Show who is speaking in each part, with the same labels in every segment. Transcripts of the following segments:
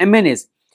Speaker 1: MNAs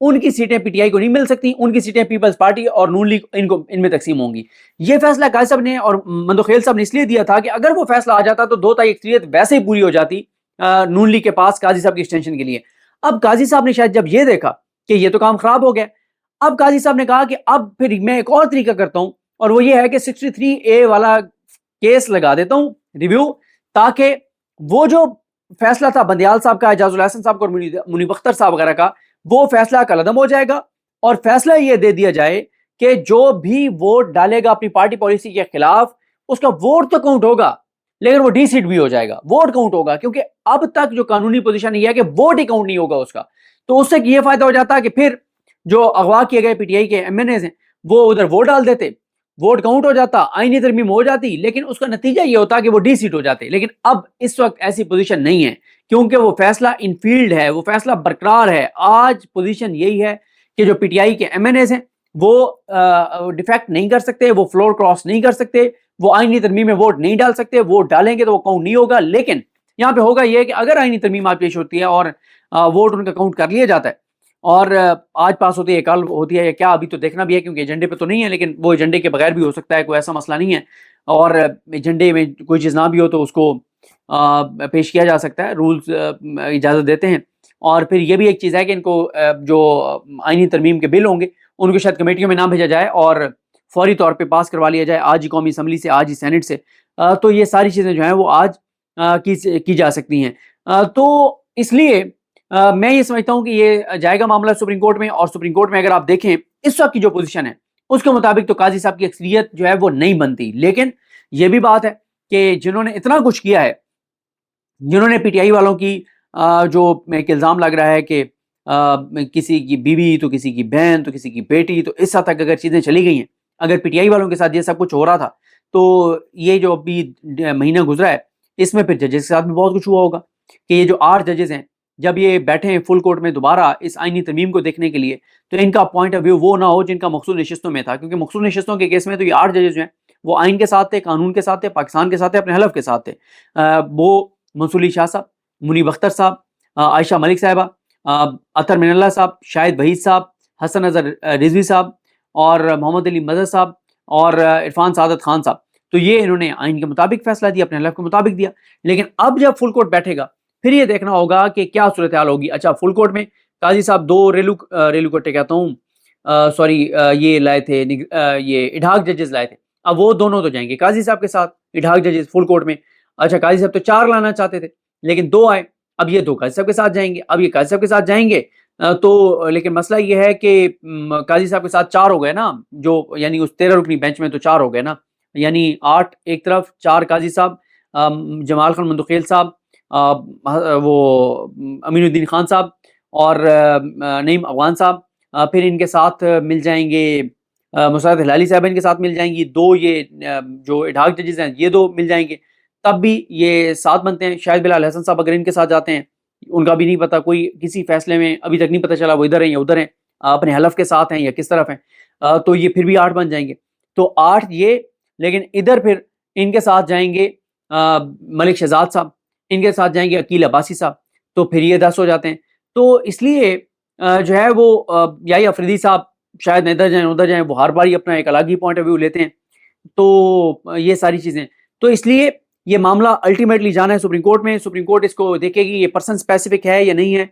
Speaker 1: ان کی سیٹیں P T I کو نہیں مل سکتی، ان کی سیٹیں پیپلز پارٹی اور نون لیگ ان میں تقسیم ہوں گی۔ یہ فیصلہ قاضی صاحب نے اور مندوخیل صاحب نے اس لیے دیا تھا کہ اگر وہ فیصلہ آ جاتا تو 2 اکثریت ویسے ہی پوری ہو جاتی نون لیگ کے پاس قاضی صاحب کی ایکسٹینشن کے لیے۔ اب قاضی صاحب نے شاید جب یہ دیکھا کہ یہ تو کام خراب ہو گیا، اب قاضی صاحب نے کہا کہ اب پھر میں ایک اور طریقہ کرتا ہوں، اور وہ یہ ہے کہ 63A والا کیس لگا دیتا ہوں ریویو، تاکہ وہ جو فیصلہ تھا بندیال صاحب کا، اعجاز الحسن صاحب کا اور منیب اختر صاحب وغیرہ کا، وہ فیصلہ کل عدم ہو جائے گا، اور فیصلہ یہ دے دیا جائے کہ جو بھی ووٹ ڈالے گا اپنی پارٹی پالیسی کے خلاف اس کا ووٹ تو کاؤنٹ ہوگا، لیکن وہ ڈی سیٹ بھی ہو جائے گا، ووٹ کاؤنٹ ہوگا، کیونکہ اب تک جو قانونی پوزیشن یہ ہے کہ ووٹ ہی کاؤنٹ نہیں ہوگا اس کا۔ تو اس سے یہ فائدہ ہو جاتا ہے کہ پھر جو اغوا کیے گئے پی ٹی آئی کے ایم این ایز ہیں وہ ادھر ووٹ ڈال دیتے، ووٹ کاؤنٹ ہو جاتا، آئینی ترمیم ہو جاتی، لیکن اس کا نتیجہ یہ ہوتا کہ وہ ڈی سیٹ ہو جاتے۔ لیکن اب اس وقت ایسی پوزیشن نہیں ہے، کیونکہ وہ فیصلہ ان فیلڈ ہے، وہ فیصلہ برقرار ہے۔ آج پوزیشن یہی ہے کہ جو پی ٹی آئی کے ایم این ایز ہیں وہ ڈیفیکٹ نہیں کر سکتے، وہ فلور کراس نہیں کر سکتے، وہ آئینی ترمیم میں ووٹ نہیں ڈال سکتے، ووٹ ڈالیں گے تو وہ کاؤنٹ نہیں ہوگا۔ لیکن یہاں پہ ہوگا یہ کہ اگر آئینی ترمیم آج پیش ہوتی ہے اور ووٹ ان کا کاؤنٹ کر لیا جاتا ہے، اور آج پاس ہوتی ہے، کل ہوتی ہے یا کیا، ابھی تو دیکھنا بھی ہے کیونکہ ایجنڈے پہ تو نہیں ہے، لیکن وہ ایجنڈے کے بغیر بھی ہو سکتا ہے، کوئی ایسا مسئلہ نہیں ہے، اور ایجنڈے میں کوئی چیز نہ بھی ہو تو اس کو پیش کیا جا سکتا ہے، رولز اجازت دیتے ہیں۔ اور پھر یہ بھی ایک چیز ہے کہ ان کو جو آئینی ترمیم کے بل ہوں گے ان کو شاید کمیٹیوں میں نہ بھیجا جائے اور فوری طور پہ پاس کروا لیا جائے، آج ہی قومی اسمبلی سے، آج ہی سینٹ سے۔ تو یہ ساری چیزیں جو ہیں وہ آج کی جا سکتی ہیں۔ تو اس لیے میں یہ سمجھتا ہوں کہ یہ جائے گا معاملہ سپریم کورٹ میں، اور سپریم کورٹ میں اگر آپ دیکھیں اس وقت کی جو پوزیشن ہے اس کے مطابق تو قاضی صاحب کی اکثریت جو ہے وہ نہیں بنتی۔ لیکن یہ بھی بات ہے کہ جنہوں نے اتنا کچھ کیا ہے، جنہوں نے پی ٹی آئی والوں کی جو ایک الزام لگ رہا ہے کہ کسی کی بیوی تو کسی کی بہن تو کسی کی بیٹی، تو اس حد تک اگر چیزیں چلی گئی ہیں، اگر پی ٹی آئی والوں کے ساتھ یہ سب کچھ ہو رہا تھا، تو یہ جو ابھی مہینہ گزرا ہے اس میں پھر ججز کے ساتھ بھی بہت کچھ ہوا ہوگا کہ یہ جو 8 ججز ہیں جب یہ بیٹھے ہیں فل کورٹ میں دوبارہ اس آئینی ترمیم کو دیکھنے کے لیے، تو ان کا پوائنٹ آف ویو وہ نہ ہو جن کا مخصوص نشستوں میں تھا، کیونکہ مخصوص نشستوں کے کیس میں تو یہ 8 ججز جو ہیں وہ آئین کے ساتھ تھے، قانون کے ساتھ تھے، پاکستان کے ساتھ تھے، اپنے حلف کے ساتھ تھے۔ وہ منصور علی شاہ صاحب، منیب اختر صاحب، عائشہ ملک صاحبہ، اطہر من اللہ صاحب، شاہد وحید صاحب، حسن اظہر رضوی صاحب، اور محمد علی مظہر صاحب، اور عرفان سعادت خان صاحب۔ تو یہ انہوں نے آئین کے مطابق فیصلہ دیا، اپنے حلف کے مطابق دیا۔ لیکن اب جب فل کورٹ بیٹھے گا پھر یہ دیکھنا ہوگا کہ کیا صورتحال ہوگی۔ اچھا، فل کورٹ میں قاضی صاحب 2 ریلو کٹے کہتا ہوں سوری یہ لائے تھے، یہ اڈھاک ججز لائے تھے، اب وہ دونوں تو جائیں گے قاضی صاحب کے ساتھ، اڈھاک ججز فل کورٹ میں۔ اچھا، قاضی صاحب تو 4 لانا چاہتے تھے لیکن 2 آئے، اب یہ 2 قاضی صاحب کے ساتھ جائیں گے، اب یہ قاضی صاحب کے ساتھ جائیں گے تو لیکن مسئلہ یہ ہے کہ قاضی صاحب کے ساتھ 4 ہو گئے نا، جو یعنی اس 13 رکنی بینچ میں تو 4 ہو گئے نا، یعنی 8 ایک طرف، 4 قاضی صاحب، جمال خان مندوخیل صاحب، وہ امین الدین خان صاحب، اور نعیم افغان صاحب، پھر ان کے ساتھ مل جائیں گے مسرت ہلالی صاحب، ان کے ساتھ مل جائیں گی 2، یہ جو اڈھاک ججز ہیں یہ 2 مل جائیں گے، تب بھی یہ 7 بنتے ہیں۔ شاہد بلال حسن صاحب اگر ان کے ساتھ جاتے ہیں، ان کا بھی نہیں پتا، کوئی کسی فیصلے میں ابھی تک نہیں پتہ چلا وہ ادھر ہیں یا ادھر ہیں، اپنے حلف کے ساتھ ہیں یا کس طرف ہیں، تو یہ پھر بھی 8 بن جائیں گے۔ تو 8 یہ، لیکن ادھر پھر ان کے ساتھ جائیں گے ملک شہزاد صاحب، ان کے ساتھ جائیں گے عقیل عباسی صاحب، تو پھر یہ 10 ہو جاتے ہیں۔ تو اس لیے جو ہے وہ یاہی افریدی صاحب شاید ادھر جائیں ادھر جائیں، وہ ہر باری اپنا ایک الگ ہی پوائنٹ آف ویو لیتے ہیں۔ تو یہ ساری چیزیں، تو اس لیے یہ معاملہ الٹیمیٹلی جانا ہے سپریم کورٹ میں، سپریم کورٹ اس کو دیکھے گی یہ پرسن اسپیسیفک ہے یا نہیں ہے،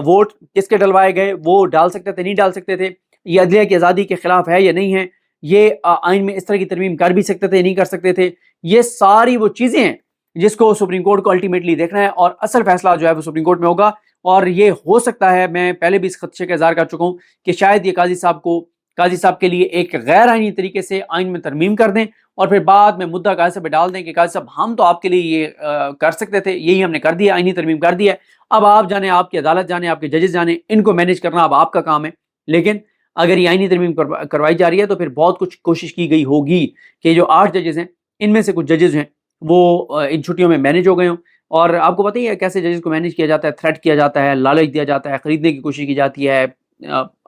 Speaker 1: ووٹ کس کے ڈلوائے گئے، وہ ڈال سکتے تھے نہیں ڈال سکتے تھے، یہ عدلیہ کی آزادی کے خلاف ہے یا نہیں ہے، یہ آئین میں اس طرح کی ترمیم کر بھی سکتے تھے نہیں کر سکتے تھے۔ یہ ساری وہ چیزیں ہیں جس کو سپریم کورٹ کو الٹیمیٹلی دیکھنا ہے، اور اصل فیصلہ جو ہے وہ سپریم کورٹ میں ہوگا۔ اور یہ ہو سکتا ہے، میں پہلے بھی اس خدشے کا اظہار کر چکا ہوں کہ شاید یہ قاضی صاحب کے لیے ایک غیر آئینی طریقے سے آئین میں ترمیم کر دیں، اور پھر بعد میں مدعا قاضی صاحب پہ ڈال دیں کہ قاضی صاحب ہم تو آپ کے لیے یہ کر سکتے تھے، یہی ہم نے کر دیا، آئینی ترمیم کر دیا ہے، اب آپ جانے، آپ کی عدالت جانے، آپ کے ججز جانے، ان کو مینیج کرنا اب آپ کا کام ہے۔ لیکن اگر یہ آئینی ترمیم کروائی جا رہی ہے تو پھر بہت کچھ کوشش کی گئی ہوگی کہ جو 8 ججز ہیں ان میں سے کچھ ججز ہیں وہ ان چھٹیوں میں مینیج ہو گئے ہوں۔ اور آپ کو پتہ ہی ہے کیسے ججز کو مینیج کیا جاتا ہے، تھریٹ کیا جاتا ہے، لالچ دیا جاتا ہے، خریدنے کی کوشش کی جاتی ہے،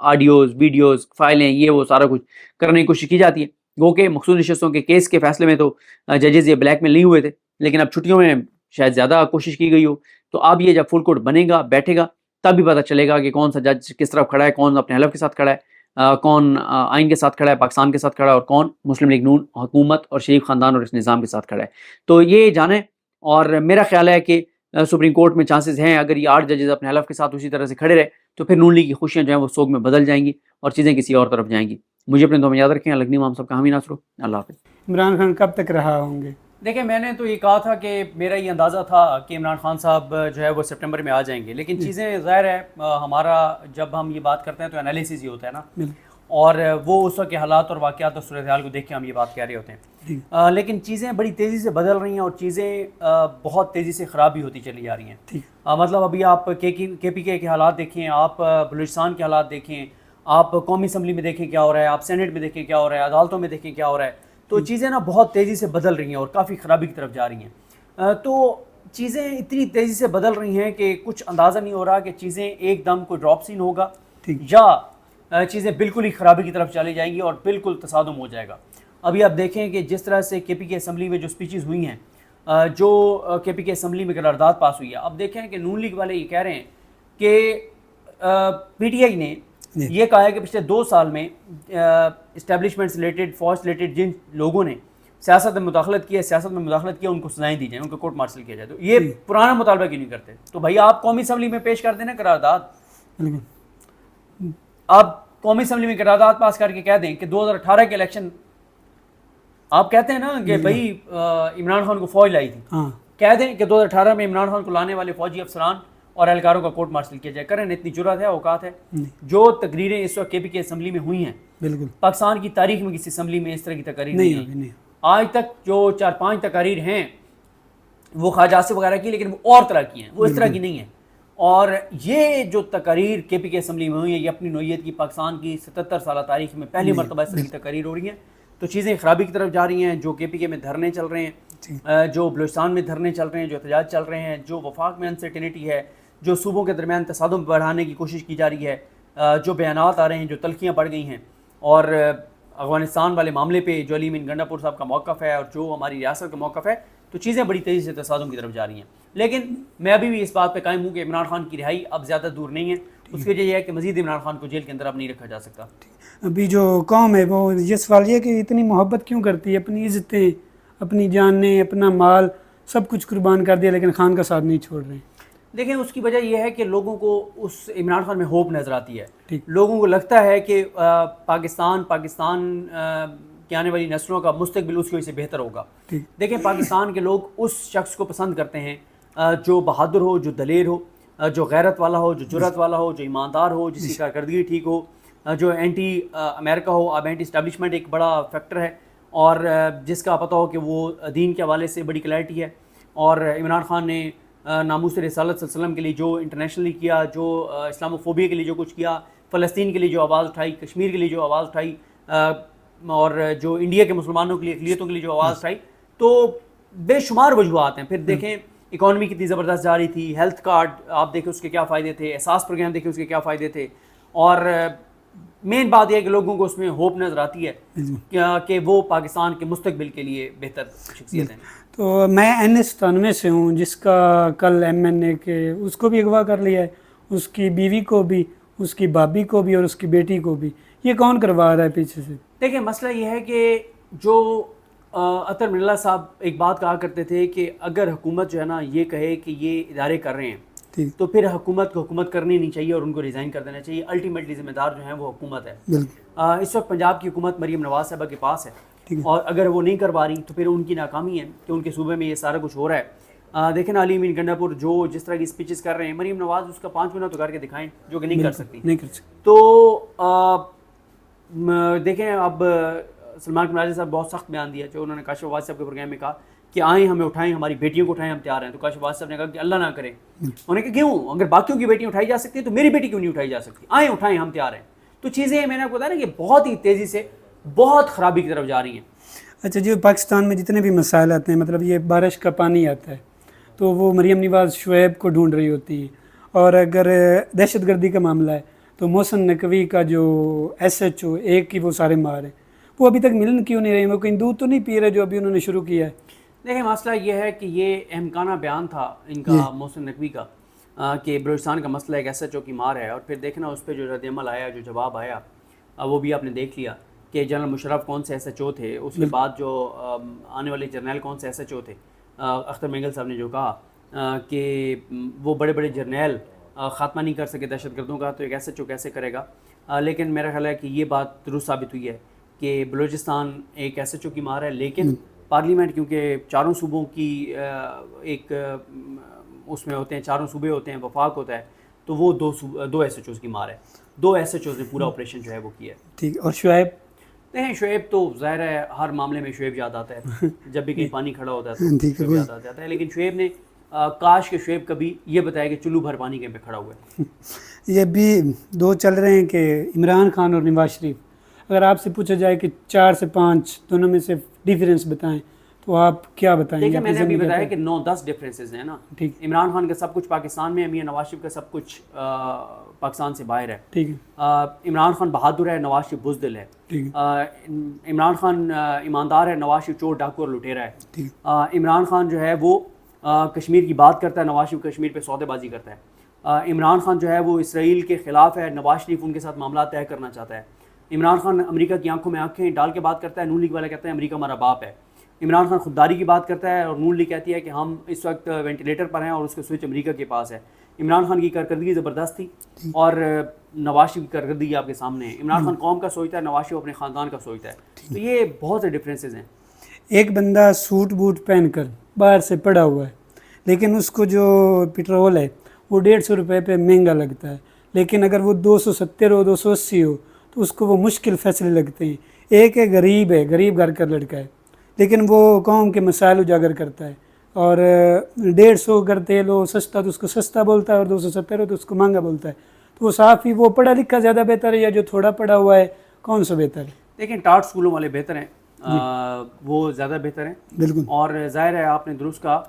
Speaker 1: آڈیوز، ویڈیوز، فائلیں، یہ وہ سارا کچھ کرنے کی کوشش کی جاتی ہے۔ وہ کہ مخصوص نشستوں کے کیس کے فیصلے میں تو ججز یہ بلیک میل نہیں ہوئے تھے، لیکن اب چھٹیوں میں شاید زیادہ کوشش کی گئی ہو۔ تو اب یہ جب فل کورٹ بنے گا، بیٹھے گا، تب بھی پتہ چلے گا کہ کون سا جج کس طرف کھڑا ہے, کون اپنے حلف کے ساتھ کھڑا ہے, کون آئین کے ساتھ کھڑا ہے, پاکستان کے ساتھ کھڑا ہے, اور کون مسلم لیگ نون حکومت اور شریف خاندان اور اس نظام کے ساتھ کھڑا ہے. تو یہ جانیں, اور میرا خیال ہے کہ سپریم کورٹ میں چانسز ہیں اگر یہ 8 ججز اپنے حلف کے ساتھ اسی طرح سے کھڑے رہے تو پھر نون لیگ کی خوشیاں جو ہیں وہ سوگ میں بدل جائیں گی اور چیزیں کسی اور طرف جائیں گی. مجھے اپنے دو میں یاد رکھیں. لگنی امام صاحب کا حامی ناصر. اللہ حافظ.
Speaker 2: عمران خان کب تک رہا ہوں گے؟
Speaker 1: دیکھیں میں نے تو یہ کہا تھا کہ میرا یہ اندازہ تھا کہ عمران خان صاحب جو ہے وہ سپٹمبر میں آ جائیں گے, لیکن چیزیں ظاہر ہے ہمارا جب ہم یہ بات کرتے ہیں تو انالیسس ہی ہوتا ہے نا, اور وہ اس وقت کے حالات اور واقعات اور صورتحال کو دیکھ کے ہم یہ بات کہہ رہے ہوتے ہیں. لیکن چیزیں بڑی تیزی سے بدل رہی ہیں اور چیزیں بہت تیزی سے خراب بھی ہوتی چلی جا رہی ہیں. مطلب ابھی آپ کے پی کے حالات دیکھیں, آپ بلوچستان کے حالات دیکھیں, آپ قومی اسمبلی میں دیکھیں کیا ہو رہا ہے, آپ سینٹ میں دیکھیں کیا ہو رہا ہے, عدالتوں میں دیکھیں کیا ہو رہا ہے. تو چیزیں نا بہت تیزی سے بدل رہی ہیں اور کافی خرابی کی طرف جا رہی ہیں. تو چیزیں اتنی تیزی سے بدل رہی ہیں کہ کچھ اندازہ نہیں ہو رہا کہ چیزیں ایک دم کوئی ڈراپ سین ہوگا یا چیزیں بالکل ہی خرابی کی طرف چلی جائیں گی اور بالکل تصادم ہو جائے گا. ابھی آپ دیکھیں کہ جس طرح سے کے پی کے اسمبلی میں جو سپیچز ہوئی ہیں, جو کے پی کے اسمبلی میں قرارداد پاس ہوئی ہے, اب دیکھیں کہ نون لیگ والے یہ کہہ رہے ہیں کہ پی ٹی آئی نے یہ کہا ہے کہ پچھلے 2 سال میں اسٹیبلشمنٹ سے ریلیٹڈ, فوج سے ریلیٹڈ جن لوگوں نے سیاست میں مداخلت کیا ان کو سزائیں دی جائیں, ان کو کورٹ مارشل کیا جائے. تو یہ پرانا مطالبہ کیوں نہیں کرتے؟ تو بھائی آپ قومی اسمبلی میں پیش کر دیں نا قرارداد, آپ قومی اسمبلی میں قرارداد پاس کر کے کہہ دیں کہ 2018 کے الیکشن, آپ کہتے ہیں نا کہ بھائی عمران خان کو فوج لائی تھی, کہہ دیں کہ 2018 میں عمران خان کو لانے والے فوجی افسران اور اہلکاروں کا کورٹ مارشل کیا جائے. کریں, اتنی جرات ہے, اوقات ہے. جو تقریریں اس وقت کے پی کے اسمبلی میں ہوئی ہیں, بالکل پاکستان کی تاریخ میں کسی اسمبلی میں اس طرح کی تقاریر نہیں. آج تک جو 4-5 تقاریر ہیں وہ خواجہ آصف وغیرہ کی, لیکن وہ اور طرح کی ہیں, وہ اس طرح کی نہیں ہیں. اور یہ جو تقاریر کے پی کے اسمبلی میں ہوئی ہیں, یہ اپنی نوعیت کی پاکستان کی 77 سالہ تاریخ میں پہلی مرتبہ اس طرح کی تقاریر ہو رہی ہیں. تو چیزیں خرابی کی طرف جا رہی ہیں. جو کے پی کے میں دھرنے چل رہے ہیں, جو بلوچستان میں دھرنے چل رہے ہیں, جو احتجاج چل رہے ہیں, جو وفاق میں انسرٹینٹی ہے, جو صوبوں کے درمیان تصادم بڑھانے کی کوشش کی جا رہی ہے, جو بیانات آ رہے ہیں, جو تلخیاں بڑھ گئی ہیں, اور افغانستان والے معاملے پہ جو علی امین گنڈا پور صاحب کا موقف ہے اور جو ہماری ریاست کا موقف ہے, تو چیزیں بڑی تیزی سے تصادم کی طرف جا رہی ہیں. لیکن میں ابھی بھی اس بات پہ قائم ہوں کہ عمران خان کی رہائی اب زیادہ دور نہیں ہے. اس کی وجہ یہ ہے کہ مزید عمران خان کو جیل کے اندر اب نہیں رکھا جا سکتا.
Speaker 2: ابھی جو قوم ہے وہ یہ سوال یہ کہ اتنی محبت کیوں کرتی ہے, اپنی عزتیں, اپنی جانیں, اپنا مال سب کچھ قربان کر دیا, لیکن خان کا ساتھ نہیں چھوڑ رہے ہیں.
Speaker 1: دیکھیں اس کی وجہ یہ ہے کہ لوگوں کو اس عمران خان میں ہوپ نظر آتی ہے. لوگوں کو لگتا ہے کہ پاکستان کی آنے والی نسلوں کا مستقبل اس کی وجہ سے بہتر ہوگا. دیکھیں پاکستان کے لوگ اس شخص کو پسند کرتے ہیں جو بہادر ہو, جو دلیر ہو, جو غیرت والا ہو, جو جرات والا ہو, جو ایماندار ہو, جس کی کارکردگی ٹھیک ہو, جو اینٹی امریکہ ہو. اب اینٹی اسٹیبلشمنٹ ایک بڑا فیکٹر ہے اور جس کا پتہ ہو کہ وہ دین کے حوالے سے بڑی کلیئرٹی ہے. اور عمران خان نے ناموس رسالت صلی اللہ علیہ وسلم کے لیے جو انٹرنیشنلی کیا, جو اسلاموفوبیا کے لیے جو کچھ کیا, فلسطین کے لیے جو آواز اٹھائی, کشمیر کے لیے جو آواز اٹھائی, اور جو انڈیا کے مسلمانوں کے لیے, اقلیتوں کے لیے جو آواز اٹھائی, تو بے شمار وجوہات ہیں. پھر دیکھیں اکانومی کتنی زبردست جا رہی تھی, ہیلتھ کارڈ آپ دیکھیں اس کے کیا فائدے تھے, احساس پروگرام دیکھیں اس کے کیا فائدے تھے. اور مین بات یہ ہے کہ لوگوں کو اس میں ہوپ نظر آتی ہے کہ وہ پاکستان کے مستقبل کے لیے بہتر شخصیت ہیں.
Speaker 2: تو میں N97 سے ہوں, جس کا کل MNA کے اس کو بھی اغوا کر لیا ہے, اس کی بیوی کو بھی, اس کی بابی کو بھی اور اس کی بیٹی کو بھی. یہ کون کروا رہا ہے پیچھے سے؟
Speaker 1: دیکھیں مسئلہ یہ ہے کہ جو عطر من اللہ صاحب ایک بات کہا کرتے تھے کہ اگر حکومت جو ہے نا یہ کہے کہ یہ ادارے کر رہے ہیں تو پھر حکومت کو حکومت کرنی نہیں چاہیے اور ان کو ریزائن کر دینا چاہیے. الٹیمیٹلی ذمہ دار جو ہیں وہ حکومت ہے. اس وقت پنجاب کی حکومت مریم نواز صاحبہ کے پاس ہے, اور اگر وہ نہیں کروا رہی تو پھر ان کی ناکامی ہے کہ ان کے صوبے میں یہ سارا کچھ ہو رہا ہے. دیکھیں علی امین گنڈا پور جو جس طرح کی اسپیچز کر رہے ہیں, مریم نواز اس کا 5 منٹ تو کر کے دکھائیں, جو کہ نہیں کر سکتی. تو دیکھیں اب سلمان قمراجی صاحب بہت سخت بیان دیا, جو انہوں نے کاشف عباس صاحب کے پروگرام میں کہا کہ آئیں ہمیں اٹھائیں, ہماری بیٹیوں کو اٹھائیں, ہم تیار ہیں. تو کاشف عباس صاحب نے کہا کہ اللہ نہ کرے. انہوں نے کہا کیوں, اگر باقیوں کی بیٹیاں اٹھائی جا سکتی ہیں تو میری بیٹی کیوں نہیں اٹھائی جا سکتی, آئیں اٹھائیں, ہم تیار ہیں. تو چیزیں میں نے آپ کو بتایا نا کہ بہت ہی تیزی سے بہت خرابی کی طرف جا رہی ہیں.
Speaker 2: اچھا جی, پاکستان میں جتنے بھی مسائل آتے ہیں, مطلب یہ بارش کا پانی آتا ہے تو وہ مریم نواز شعیب کو ڈھونڈ رہی ہوتی ہے, اور اگر دہشت گردی کا معاملہ ہے تو محسن نقوی کا جو SHO ایک کی وہ سارے مار ہیں, وہ ابھی تک ملن کیوں نہیں رہے؟ وہ کہیں دودھ تو نہیں پی رہے جو ابھی انہوں نے شروع کیا ہے؟
Speaker 1: دیکھیں مسئلہ یہ ہے کہ یہ احمقانہ بیان تھا ان کا محسن نقوی کا, کہ بلوچستان کا مسئلہ ایک ایس ایچ او کی مار ہے، اور پھر دیکھنا اس پہ جو رد عمل آیا، جو جواب آیا، وہ بھی آپ نے دیکھ لیا کہ جنرل مشرف کون سے ایس ایچ او تھے، اس کے بعد جو آنے والے جرنیل کون سے ایس ایچ او تھے. اختر مینگل صاحب نے جو کہا کہ وہ بڑے بڑے جرنیل خاتمہ نہیں کر سکے دہشت گردوں کا، تو ایک ایس ایچ او کیسے کرے گا. لیکن میرا خیال ہے کہ یہ بات درست ثابت ہوئی ہے کہ بلوچستان ایک ایس ایچ او کی مار ہے، لیکن پارلیمنٹ کیونکہ چاروں صوبوں کی ایک اس میں ہوتے ہیں، چاروں صوبے ہوتے ہیں، وفاق ہوتا ہے، تو وہ دو ایس ایچ اوز کی مار ہے. 2 ایس ایچ اوز نے پورا آپریشن جو ہے وہ کیا ہے.
Speaker 2: ٹھیک. اور شعیب
Speaker 1: نہیں، شعیب تو ظاہر ہے ہر معاملے میں شعیب یاد آتا ہے، جب بھی کہیں پانی کھڑا ہوتا ہے تو شعیب یاد آ جاتا ہے. لیکن شعیب نے کاش کہ شعیب کبھی یہ بتایا کہ چلو بھر پانی کہیں پہ کھڑا ہوا ہے.
Speaker 2: یہ بھی 2 چل رہے ہیں کہ عمران خان اور نواز شریف. اگر آپ سے پوچھا جائے کہ 4 سے 5 دونوں میں سے ڈیفرنس بتائیں تو آپ کیا بتائیں گے؟
Speaker 1: دیکھیں میں نے ابھی بتایا کہ 9-10 ڈفرینسز ہیں نا.
Speaker 2: ٹھیک.
Speaker 1: عمران خان کا سب کچھ پاکستان میں ہے، میاں نواز شریف کا سب کچھ پاکستان سے باہر ہے.
Speaker 2: ٹھیک ہے.
Speaker 1: عمران خان بہادر ہے، نواز شریف بزدل ہے.
Speaker 2: ٹھیک ہے.
Speaker 1: عمران خان ایماندار ہے، نواز شریف چور ڈاکو اور لٹیرا ہے.
Speaker 2: ٹھیک.
Speaker 1: عمران خان جو ہے وہ کشمیر کی بات کرتا ہے، نواز شریف کشمیر پہ سودے بازی کرتا ہے. عمران خان جو ہے وہ اسرائیل کے خلاف ہے، نواز شریف ان کے ساتھ معاملات طے کرنا چاہتا ہے. عمران خان امریکہ کی آنکھوں میں آنکھیں ڈال کے بات کرتا ہے، نون لیگ والے کہتے ہیں امریکہ ہمارا باپ ہے. عمران خان خودداری کی بات کرتا ہے اور نون لیگ کہتی ہے کہ ہم اس وقت وینٹیلیٹر پر ہیں اور اس کا سوئچ امریکہ کے پاس ہے. عمران خان کی کارکردگی زبردست تھی اور نواز شریف کی کارکردگی آپ کے سامنے ہے. عمران خان قوم کا سوچتا ہے، نواز شریف اپنے خاندان کا سوچتا ہے. تو یہ بہت سے ڈفرینسز ہیں.
Speaker 2: ایک بندہ سوٹ بوٹ پہن کر باہر سے پڑا ہوا ہے، لیکن اس کو جو پٹرول ہے وہ 150 روپے پہ مہنگا لگتا ہے، لیکن اگر وہ 270 ہو 280 ہو تو اس کو وہ مشکل فیصلے لگتے ہیں. ایک ہے غریب گھر کا لڑکا ہے، لیکن وہ قوم کے مسائل اجاگر کرتا ہے، اور 150 اگر تیل ہو سستا تو اس کو سستا بولتا ہے، اور 270 ہو تو اس کو مہنگا بولتا ہے. تو وہ صحافی وہ پڑھا لکھا زیادہ بہتر ہے یا جو تھوڑا پڑھا ہوا ہے، کون سا بہتر ہے؟
Speaker 1: لیکن ٹاٹ اسکولوں والے بہتر ہیں، وہ زیادہ بہتر ہیں.
Speaker 2: بالکل.
Speaker 1: اور ظاہر ہے آپ نے درست کہا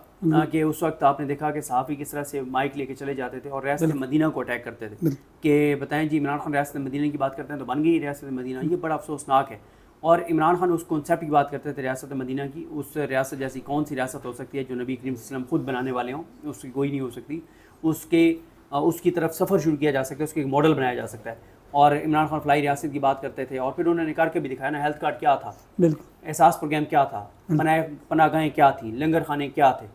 Speaker 1: کہ اس وقت آپ نے دیکھا کہ صحافی کس طرح سے مائک لے کے چلے جاتے تھے اور ریاست مدینہ کو اٹیک کرتے تھے کہ بتائیں جی عمران خان ریاست مدینہ کی بات کرتے ہیں تو بن گئی ریاست مدینہ. یہ بڑا افسوسناک ہے. اور عمران خان اس کانسیپٹ کی بات کرتے تھے ریاست مدینہ کی. اس ریاست جیسی کون سی ریاست ہو سکتی ہے جو نبی کریم صلی اللہ علیہ وسلم خود بنانے والے ہوں؟ اس کی کوئی نہیں ہو سکتی. اس کی طرف سفر شروع کیا جا سکتا ہے، اس کے ایک ماڈل بنایا جا سکتا ہے. اور عمران خان فلائی ریاست کی بات کرتے تھے، اور پھر انہوں نے کر کے بھی دکھایا نا. ہیلتھ کارڈ کیا تھا،
Speaker 2: بالکل،
Speaker 1: احساس پروگرام کیا تھا، پناہ گاہیں کیا تھیں، لنگر خانے کیا تھے.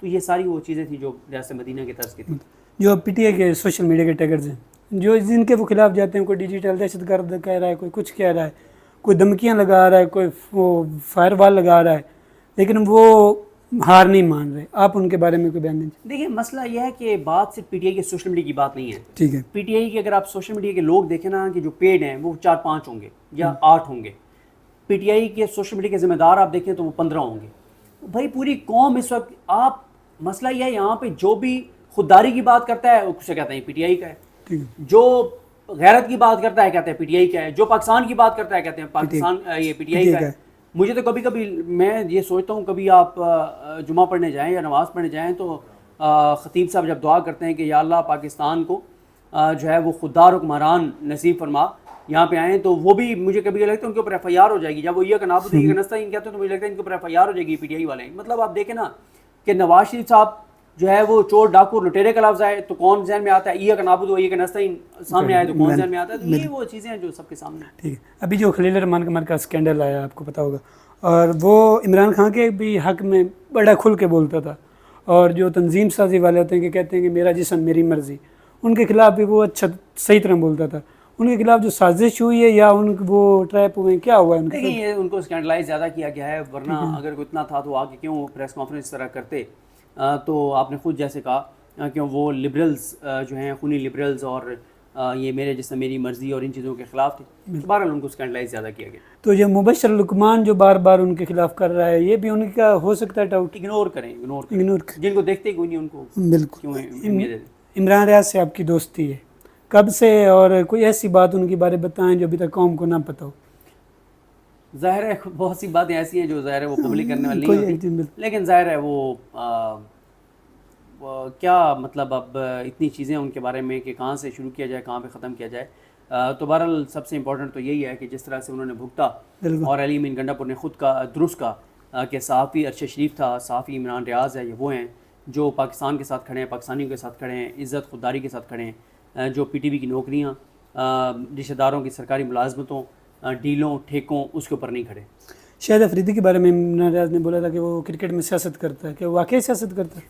Speaker 1: تو یہ ساری وہ چیزیں تھیں جو ریاست مدینہ کے طرز کی تھیں.
Speaker 2: جو پی ٹی آئی کے سوشل میڈیا کے ٹیگرز ہیں، جو جن کے وہ خلاف جاتے ہیں، کوئی ڈیجیٹل دہشت گرد کہہ رہا ہے، کوئی کچھ کہہ رہا ہے، کوئی دھمکیاں لگا رہا ہے، کوئی فائر وال لگا رہا ہے، لیکن وہ ہار نہیں مان رہے. آپ ان کے بارے میں کوئی بیان دیجیے.
Speaker 1: دیکھیں مسئلہ یہ ہے کہ بات صرف پی ٹی آئی کے سوشل میڈیا کی بات نہیں ہے.
Speaker 2: ٹھیک ہے.
Speaker 1: پی ٹی آئی کے اگر آپ سوشل میڈیا کے لوگ دیکھیں نا کہ جو پیڈ ہیں وہ 4-5 ہوں گے یا 8 ہوں گے. پی ٹی آئی کے سوشل میڈیا کے ذمہ دار آپ دیکھیں تو وہ 15 ہوں گے. بھائی پوری قوم اس وقت آپ مسئلہ یہ ہے یہاں پہ جو بھی خودداری کی بات کرتا ہے اسے کہتے ہیں پی ٹی آئی کا ہے، جو غیرت کی بات کرتا ہے کہتے ہیں پی ٹی آئی کا ہے، جو پاکستان کی بات کرتا ہے کہتے ہیں پاکستان یہ پی ٹی آئی کا ہے. مجھے تو کبھی کبھی میں یہ سوچتا ہوں کبھی آپ جمعہ پڑھنے جائیں یا نماز پڑھنے جائیں تو خطیب صاحب جب دعا کرتے ہیں کہ یا اللہ پاکستان کو جو ہے وہ خوددار حکمران نصیب فرما، یہاں پہ آئیں، تو وہ بھی مجھے کبھی لگتا ہے ان کے اوپر ایف آئی آر ہو جائے گی. جب وہ یہ نعبد و نستعین کہتے ہیں تو مجھے لگتا ہے ان کے اوپر ایف آئی آر ہو جائے گی پی ٹی آئی والے. مطلب آپ دیکھیں نا کہ نواز شریف صاحب جو ہے وہ چور ڈاکو لٹیرے کا لفظ آئے تو کون ذہن میں آتا ہے؟ یہ نعبد و نستعین سامنے آئے تو کون ذہن میں آتا ہے؟ تو یہ وہ چیزیں ہیں جو سب کے سامنے.
Speaker 2: ٹھیک ہے. ابھی جو خلیل الرحمان قمر کا اسکینڈل آیا آپ کو پتہ ہوگا، اور وہ عمران خان کے بھی حق میں بڑا کھل کے بولتا تھا، اور جو تنظیم سازی والے ہوتے ہیں کہ کہتے ہیں کہ میرا جسم میری مرضی، ان کے خلاف بھی وہ اچھا صحیح طرح بولتا تھا. ان کے خلاف جو سازش ہوئی ہے یا وہ ٹریپ ہوئے، کیا ہوا ہے ان کے ساتھ؟
Speaker 1: نہیں، ان کو اسکینڈلائز زیادہ کیا گیا ہے، ورنہ اگر کوئی اتنا تھا تو آگے کیوں پریس کانفرنس اس طرح کرتے؟ تو آپ نے خود جیسے کہا کہ وہ لبرلز جو ہیں خونی لبرلز اور یہ میرے جیسا میری مرضی اور ان چیزوں کے خلاف تھے. بہرحال ان کو اسکینڈلائز زیادہ کیا گیا.
Speaker 2: تو یہ مبشر لقمان جو بار بار ان کے خلاف کر رہا ہے، یہ بھی ان کا ہو سکتا ہے ڈاؤٹ؟
Speaker 1: اگنور کریں جن کو دیکھتے کوئی نہیں ان کو
Speaker 2: بالکل.
Speaker 1: کیوں اہمیت دے دیں.
Speaker 2: عمران ریاض سے آپ کی دوستی ہے کب سے، اور کوئی ایسی بات ان کے بارے بتائیں جو ابھی تک قوم کو نہ پتہ ہو؟
Speaker 1: ظاہر ہے بہت سی باتیں ایسی ہیں جو ظاہر ہے وہ پبلک کرنے والی نہیں ہوتی، لیکن ظاہر ہے وہ کیا مطلب اب اتنی چیزیں ان کے بارے میں کہ کہاں سے شروع کیا جائے کہاں پہ ختم کیا جائے. تو بہرحال سب سے امپورٹنٹ تو یہی ہے کہ جس طرح سے انہوں نے بھگتا، اور علی امین گنڈا پور نے خود کا درست کا کہ صحافی ارشد شریف تھا، صحافی عمران ریاض ہے، یہ وہ ہیں جو پاکستان کے ساتھ کھڑے ہیں، پاکستانیوں کے ساتھ کھڑے ہیں، عزت خودداری کے ساتھ کھڑے ہیں، جو پی ٹی وی کی نوکریاں، رشتہ داروں کی سرکاری ملازمتوں، ڈیلوں، ٹھیکوں، اس کے اوپر نہیں کھڑے.
Speaker 2: شاہد افریدی کے بارے میں عمران ریاض نے بولا تھا کہ وہ کرکٹ میں سیاست کرتا ہے، کہ وہ واقعی سیاست کرتا ہے؟